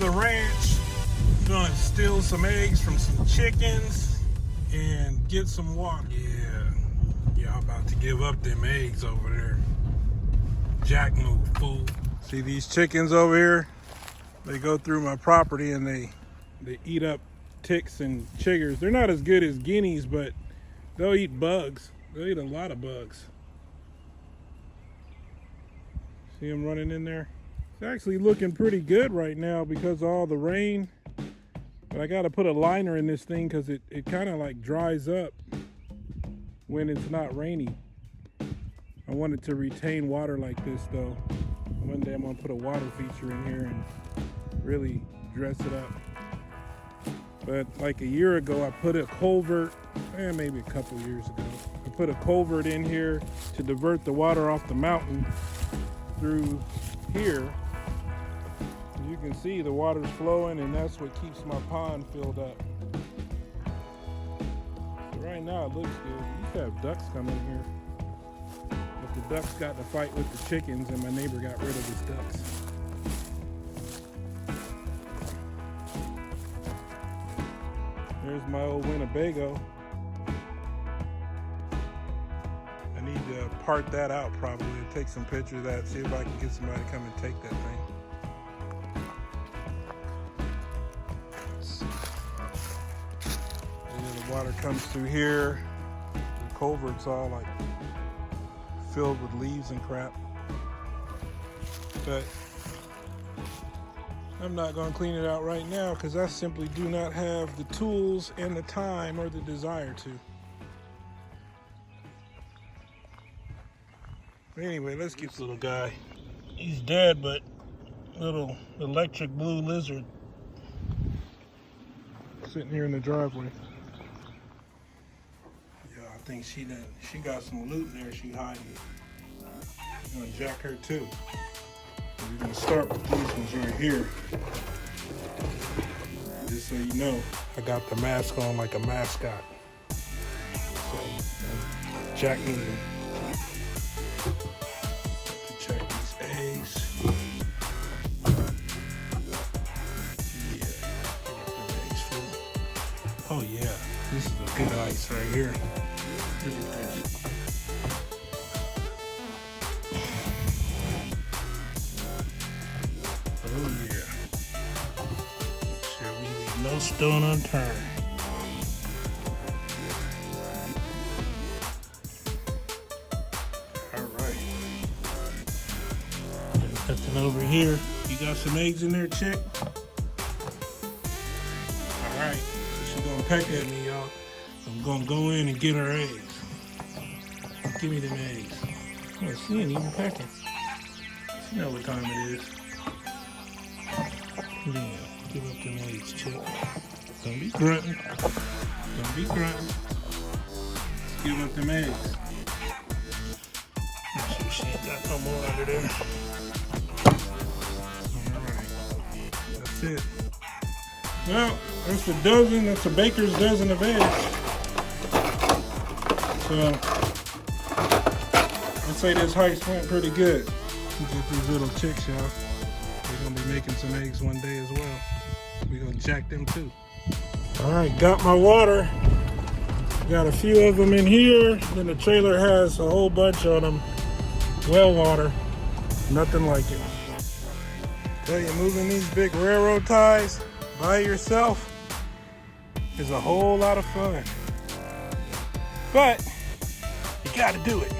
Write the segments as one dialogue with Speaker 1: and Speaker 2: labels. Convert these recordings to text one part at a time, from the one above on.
Speaker 1: the ranch. Gonna steal some eggs from some chickens and get some water. Yeah, y'all about to give up them eggs over there. Jack move, fool. See these chickens over here? They go through my property and they eat up ticks and chiggers. They're not as good as guineas, but they'll eat bugs. They'll eat a lot of bugs. See them running in there? It's actually looking pretty good right now because of all the rain. But I got to put a liner in this thing because it kind of like dries up when it's not rainy. I want it to retain water like this though. One day I'm going to put a water feature in here and really dress it up. But like a year ago, I put a culvert, maybe a couple years ago, I put a culvert in here to divert the water off the mountain through here. As you can see, the water's flowing and that's what keeps my pond filled up. So right now it looks good. We used to have ducks coming here. But the ducks got in a fight with the chickens and my neighbor got rid of his ducks. There's my old Winnebago. I need to part that out probably, take some pictures of that, see if I can get somebody to come and take that thing. Yeah, the water comes through here. The culvert's all like filled with leaves and crap. But I'm not going to clean it out right now because I simply do not have the tools and the time or the desire to. But anyway, let's get this little guy. He's dead, but little electric blue lizard sitting here in the driveway. Yeah, I think she got some loot in there she hiding. I'm going to jack her too. We're going to start with these ones right here. Just so you know, I got the mask on like a mascot. So, Jack needed to check these eggs. Yeah, get the eggs full. Oh yeah, this is a good ice right here. Look at that. Oh yeah. Sure we leave no stone unturned. Alright. Nothing over here. You got some eggs in there, chick? Alright. So she's gonna peck at me, y'all. I'm gonna go in and get her eggs. Give me them eggs. Oh, she ain't even pecking. She know what time it is. Yeah, give up them eggs, chick. Don't be grunting. Don't be grunting. Let's give up them eggs. Make sure she ain't got no more under there. Alright. That's it. Well, that's a dozen. That's a baker's dozen of eggs. So, I'd say this heist went pretty good. Get these little chicks, y'all. We're gonna be making some eggs one day as well. We're gonna jack them too. All right, got my water. Got a few of them in here. Then the trailer has a whole bunch on them. Well water, nothing like it. Tell you, moving these big railroad ties by yourself is a whole lot of fun. But you gotta do it.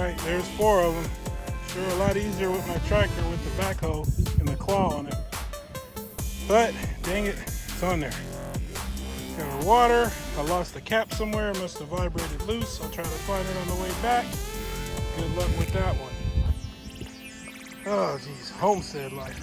Speaker 1: Alright, there's 4 of them. Sure a lot easier with my tractor with the backhoe and the claw on it. But, dang it, it's on there. Got our water. I lost the cap somewhere. It must have vibrated loose. I'll try to find it on the way back. Good luck with that one. Oh, geez. Homestead life.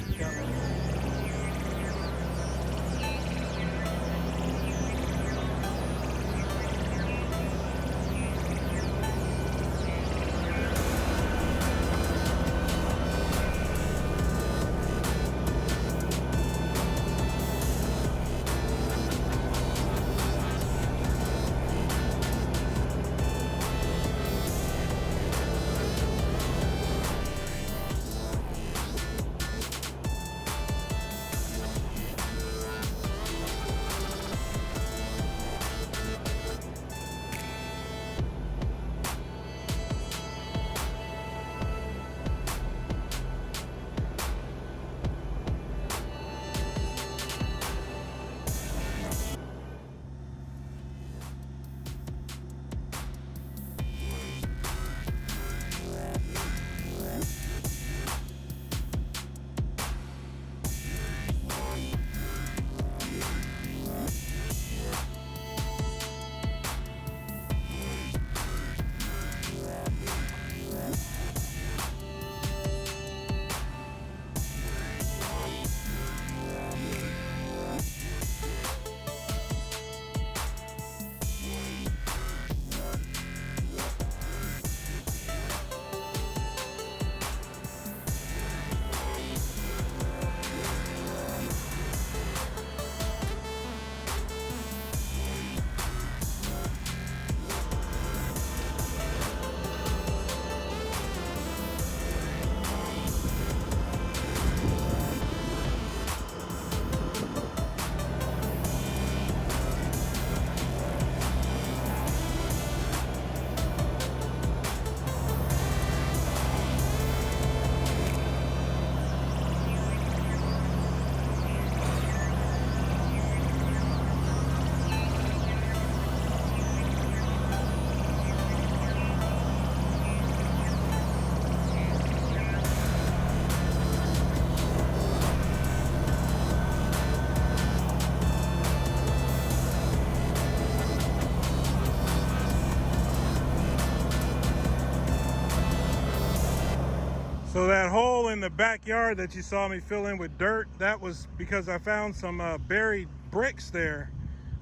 Speaker 1: So that hole in the backyard that you saw me fill in with dirt, that was because I found some buried bricks there.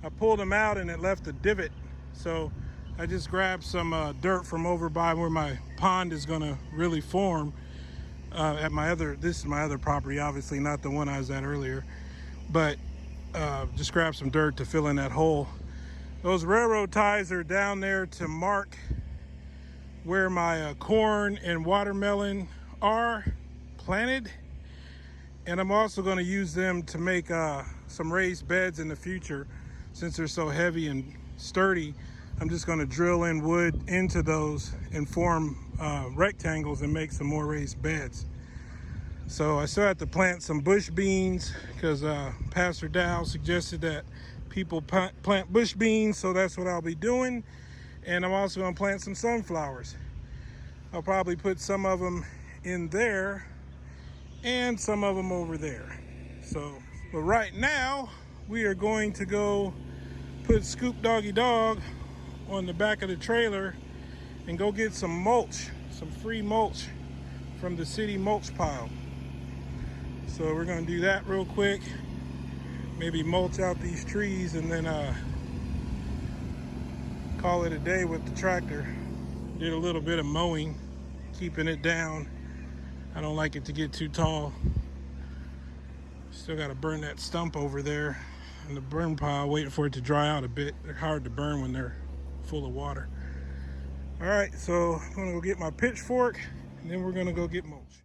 Speaker 1: I pulled them out and it left a divot. So I just grabbed some dirt from over by where my pond is gonna really form at my other, this is my other property, obviously not the one I was at earlier, but just grabbed some dirt to fill in that hole. Those railroad ties are down there to mark where my corn and watermelon are planted, and I'm also going to use them to make some raised beds in the future. Since they're so heavy and sturdy, I'm just going to drill in wood into those and form rectangles and make some more raised beds. So I still have to plant some bush beans because Pastor Dow suggested that people plant bush beans, so that's what I'll be doing. And I'm also going to plant some sunflowers. I'll probably put some of them in there and some of them over there. So, but right now we are going to go put Scoop Doggy Dog on the back of the trailer and go get some mulch, some free mulch from the city mulch pile. So we're going to do that real quick, maybe mulch out these trees, and then call it a day with the tractor. Did a little bit of mowing, keeping it down. I don't like it to get too tall. Still got to burn that stump over there in the burn pile, waiting for it to dry out a bit. They're hard to burn when they're full of water. All right, so I'm gonna go get my pitchfork, and then we're gonna go get mulch.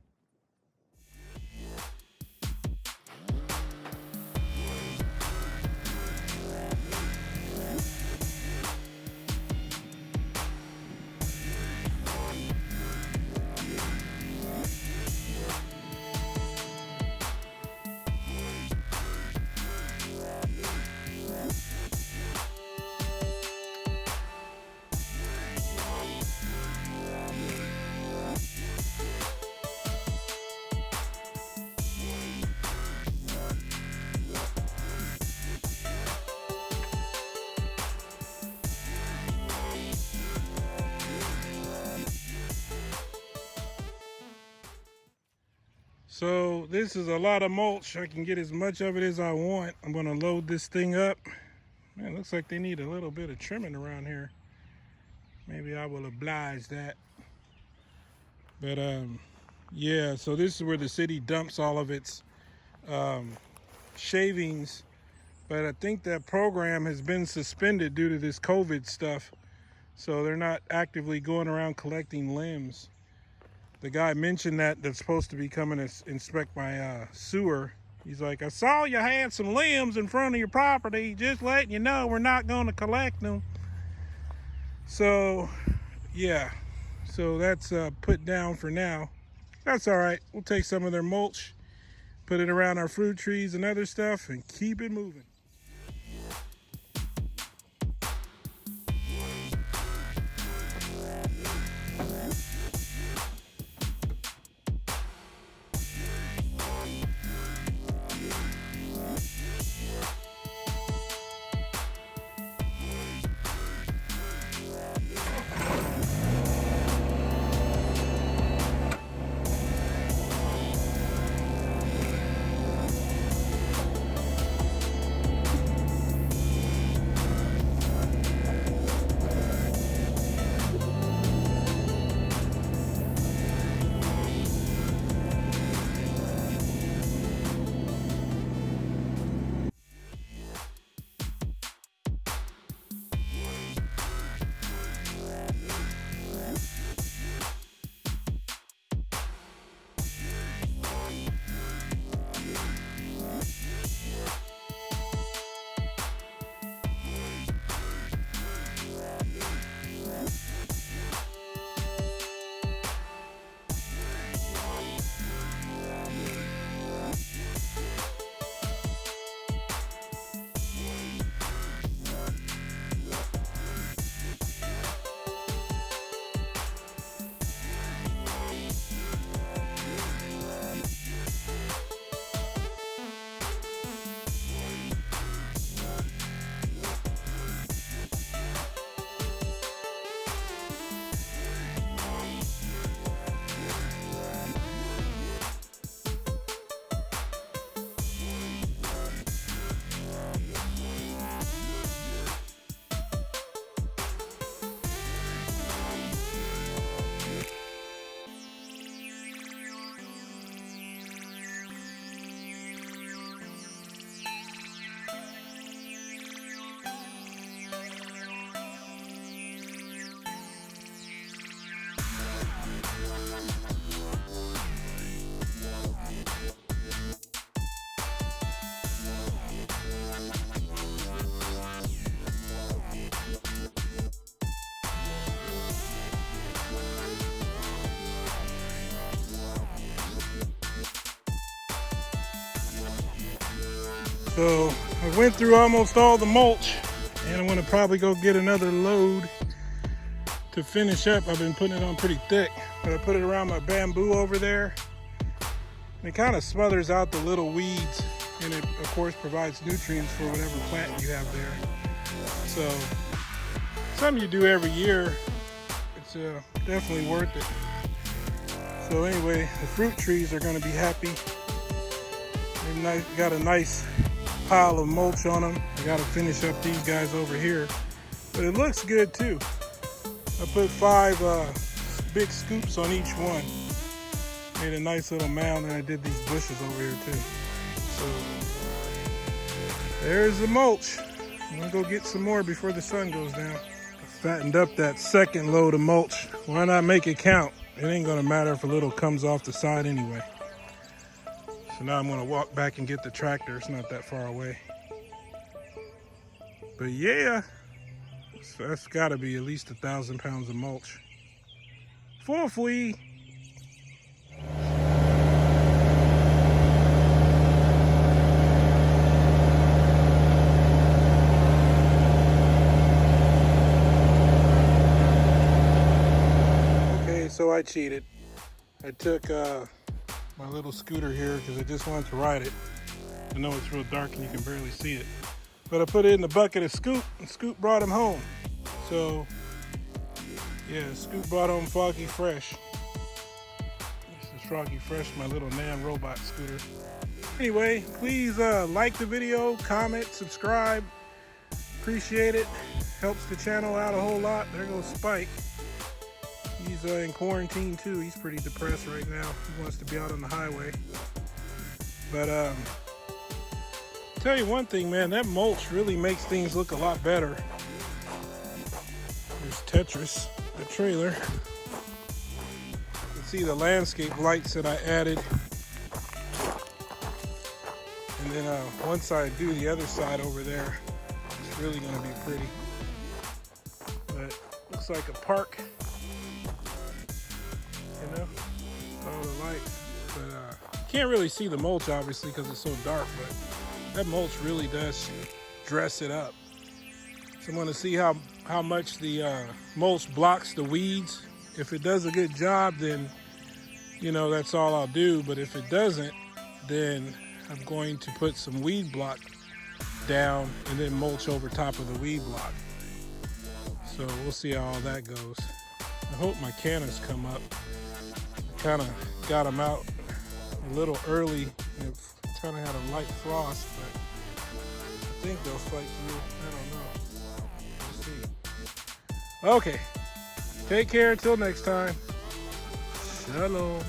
Speaker 1: So this is a lot of mulch. I can get as much of it as I want. I'm gonna load this thing up. Man, looks like they need a little bit of trimming around here. Maybe I will oblige that. But yeah, so this is where the city dumps all of its shavings. But I think that program has been suspended due to this COVID stuff. So they're not actively going around collecting limbs. The guy mentioned that that's supposed to be coming to inspect my sewer. He's like, I saw you had some limbs in front of your property. Just letting you know we're not going to collect them. So, yeah. So that's put down for now. That's all right. We'll take some of their mulch, put it around our fruit trees and other stuff, and keep it moving. So I went through almost all the mulch, and I'm gonna probably go get another load to finish up. I've been putting it on pretty thick, but I put it around my bamboo over there. And it kind of smothers out the little weeds, and it of course provides nutrients for whatever plant you have there. So something you do every year. It's definitely worth it. So anyway, the fruit trees are gonna be happy. They've got a nice pile of mulch on them. I gotta finish up these guys over here, but it looks good too. I put 5 big scoops on each one. Made a nice little mound, and I did these bushes over here too. So there's the mulch. I'm gonna go get some more before the sun goes down. I fattened up that second load of mulch. Why not make it count? It ain't gonna matter if a little comes off the side anyway. So now I'm gonna walk back and get the tractor. It's not that far away. But yeah, so that's gotta be at least 1,000 pounds of mulch. For free. Okay, so I cheated. I took my little scooter here because I just wanted to ride it. I know it's real dark and you can barely see it. But I put it in the bucket of Scoop, and Scoop brought him home. So, yeah, Scoop brought home Foggy Fresh. This is Froggy Fresh, my little Nan robot scooter. Anyway, please like the video, comment, subscribe. Appreciate it. Helps the channel out a whole lot. There goes Spike. He's in quarantine too. He's pretty depressed right now. He wants to be out on the highway. But tell you one thing, man, that mulch really makes things look a lot better. There's Tetris, the trailer. You can see the landscape lights that I added. And then once I do the other side over there, it's really going to be pretty. But looks like a park. You know, all the lights. But you can't really see the mulch obviously because it's so dark, but that mulch really does dress it up. So I'm going to see how much the mulch blocks the weeds. If it does a good job, then, you know, that's all I'll do. But if it doesn't, then I'm going to put some weed block down and then mulch over top of the weed block. So we'll see how all that goes. I hope my cannas come up. I kind of got them out a little early. It kind of had a light frost, but I think they'll fight through. I don't know. We'll see. Okay. Take care until next time. Shalom.